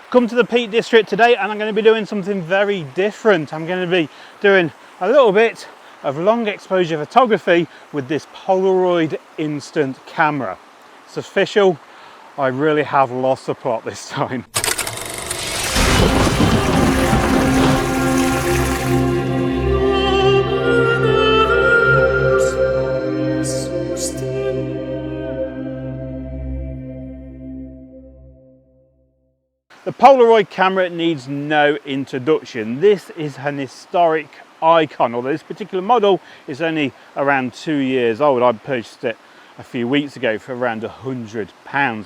Come to the Peak District today and I'm going to be doing something very different. I'm going to be doing a little bit of long exposure photography with this Polaroid instant camera. It's official, I really have lost the plot this time. The Polaroid camera needs no introduction. This is an historic icon, although this particular model is only around 2 years old. I purchased it a few weeks ago for around £100,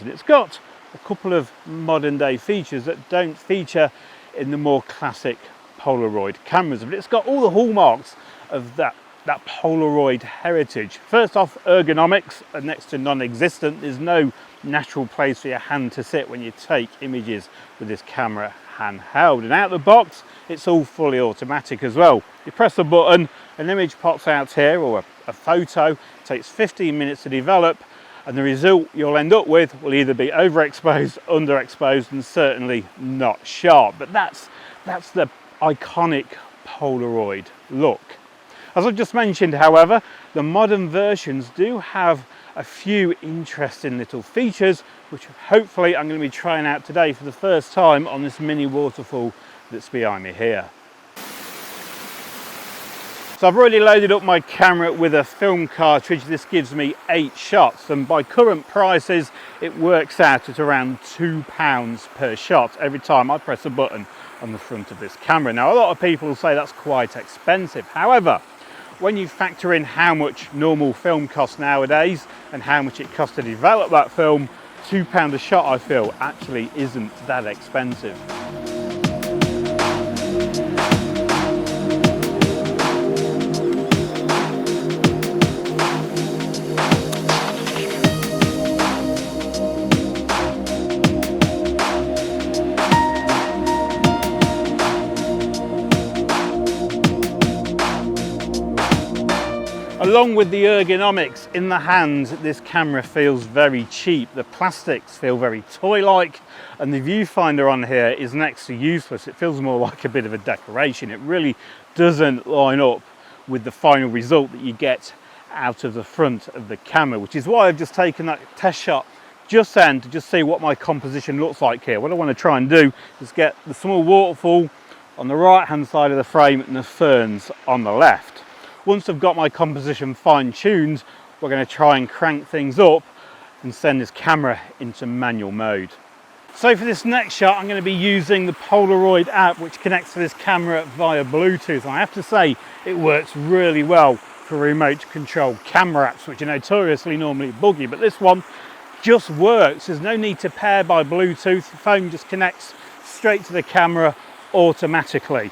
and it's got a couple of modern day features that don't feature in the more classic Polaroid cameras, but it's got all the hallmarks of that Polaroid heritage. First off, ergonomics are next to non-existent. There's no natural place for your hand to sit when you take images with this camera handheld, and out the box it's all fully automatic as well. You press a button, an image pops out here, or a photo. It takes 15 minutes to develop, and the result you'll end up with will either be overexposed, underexposed, and certainly not sharp. But that's the iconic Polaroid look. As I've just mentioned, however, the modern versions do have a few interesting little features, which hopefully I'm going to be trying out today for the first time on this mini waterfall that's behind me here. So I've already loaded up my camera with a film cartridge. This gives me 8 shots, and by current prices it works out at around £2 per shot every time I press a button on the front of this camera. Now, a lot of people say that's quite expensive. However, when you factor in how much normal film costs nowadays and how much it costs to develop that film, £2 a shot, I feel, actually isn't that expensive. Along with the ergonomics in the hand, this camera feels very cheap. The plastics feel very toy-like, and the viewfinder on here is next to useless. It feels more like a bit of a decoration. It really doesn't line up with the final result that you get out of the front of the camera, which is why I've just taken that test shot just then to just see what my composition looks like here. What I want to try and do is get the small waterfall on the right-hand side of the frame and the ferns on the left. Once I've got my composition fine-tuned, we're going to try and crank things up and send this camera into manual mode. So for this next shot, I'm going to be using the Polaroid app, which connects to this camera via Bluetooth. And I have to say, it works really well for remote control camera apps, which are notoriously normally buggy, but this one just works. There's no need to pair by Bluetooth. The phone just connects straight to the camera automatically.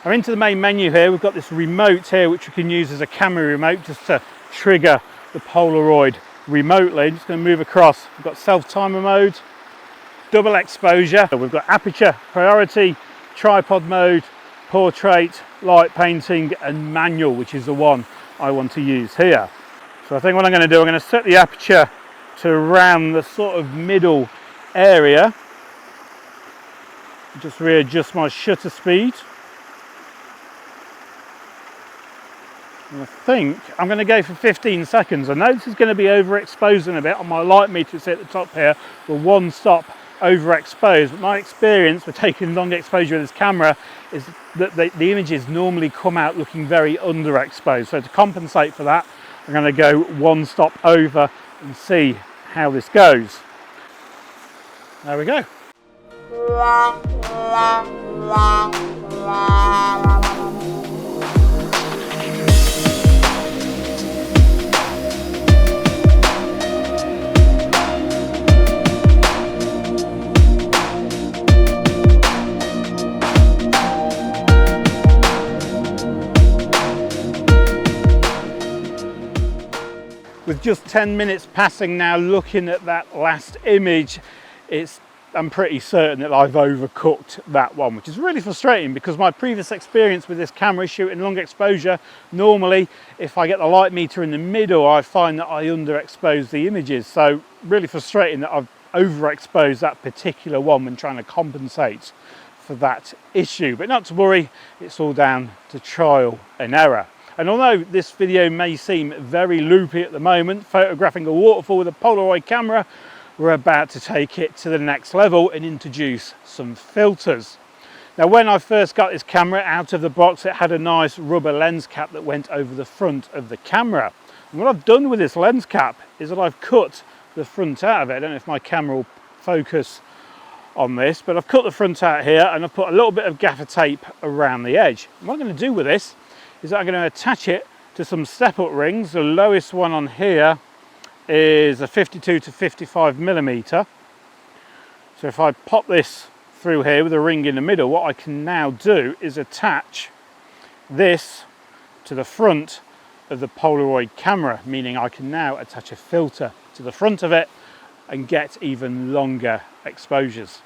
I'm into the main menu here. We've got this remote here, which we can use as a camera remote just to trigger the Polaroid remotely. I'm just going to move across. We've got self-timer mode, double exposure. We've got aperture, priority, tripod mode, portrait, light painting, and manual, which is the one I want to use here. So I think what I'm going to do, I'm going to set the aperture to around the sort of middle area. Just readjust my shutter speed. And I think I'm going to go for 15 seconds. I know this is going to be overexposing a bit on my light meter. It's at the top here. We're one stop overexposed. But my experience with taking long exposure with this camera is that the images normally come out looking very underexposed. So to compensate for that, I'm going to go one stop over and see how this goes. There we go. With just 10 minutes passing now, looking at that last image, I'm pretty certain that I've overcooked that one, which is really frustrating because my previous experience with this camera shooting long exposure, normally if I get the light meter in the middle, I find that I underexpose the images. So really frustrating that I've overexpose that particular one when trying to compensate for that issue. But not to worry, it's all down to trial and error. And although this video may seem very loopy at the moment, photographing a waterfall with a Polaroid camera, we're about to take it to the next level and introduce some filters. Now, when I first got this camera out of the box, it had a nice rubber lens cap that went over the front of the camera. And what I've done with this lens cap is that I've cut the front out of it. I don't know if my camera will focus on this, but I've cut the front out here and I've put a little bit of gaffer tape around the edge. And what I'm going to do with this is that I'm going to attach it to some step-up rings. The lowest one on here is a 52 to 55 millimeter. So if I pop this through here with a ring in the middle, what I can now do is attach this to the front of the Polaroid camera, meaning I can now attach a filter to the front of it and get even longer exposures.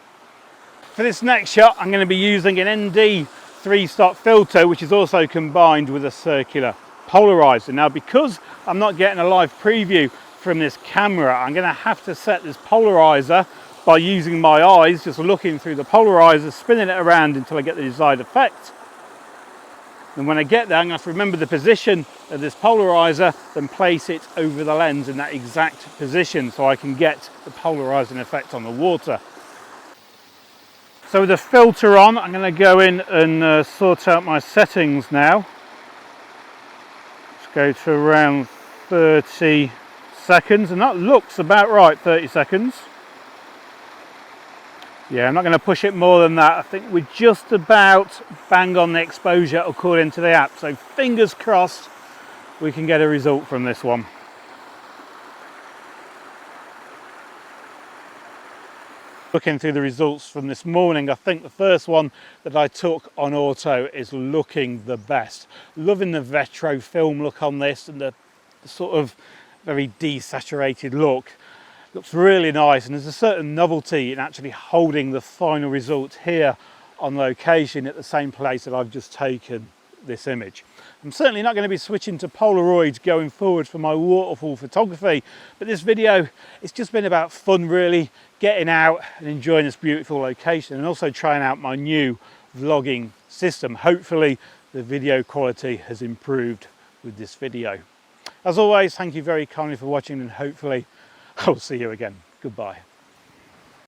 For this next shot, I'm going to be using an ND 3-stop filter, which is also combined with a circular polarizer. Now, because I'm not getting a live preview from this camera, I'm going to have to set this polarizer by using my eyes, just looking through the polarizer, spinning it around until I get the desired effect. And when I get there, I'm going to have to remember the position of this polarizer, then place it over the lens in that exact position so I can get the polarizing effect on the water. So with the filter on, I'm going to go in and sort out my settings now. Let's go to around 30 seconds, and that looks about right, 30 seconds. Yeah, I'm not going to push it more than that. I think we're just about bang on the exposure according to the app. So fingers crossed we can get a result from this one. Looking through the results from this morning, I think the first one that I took on auto is looking the best. Loving the retro film look on this and the sort of very desaturated look. Looks really nice, and there's a certain novelty in actually holding the final result here on location at the same place that I've just taken this image. I'm certainly not going to be switching to Polaroids going forward for my waterfall photography, but this video, it's just been about fun really, getting out and enjoying this beautiful location and also trying out my new vlogging system. Hopefully the video quality has improved with this video. As always, thank you very kindly for watching, and hopefully I'll see you again. Goodbye.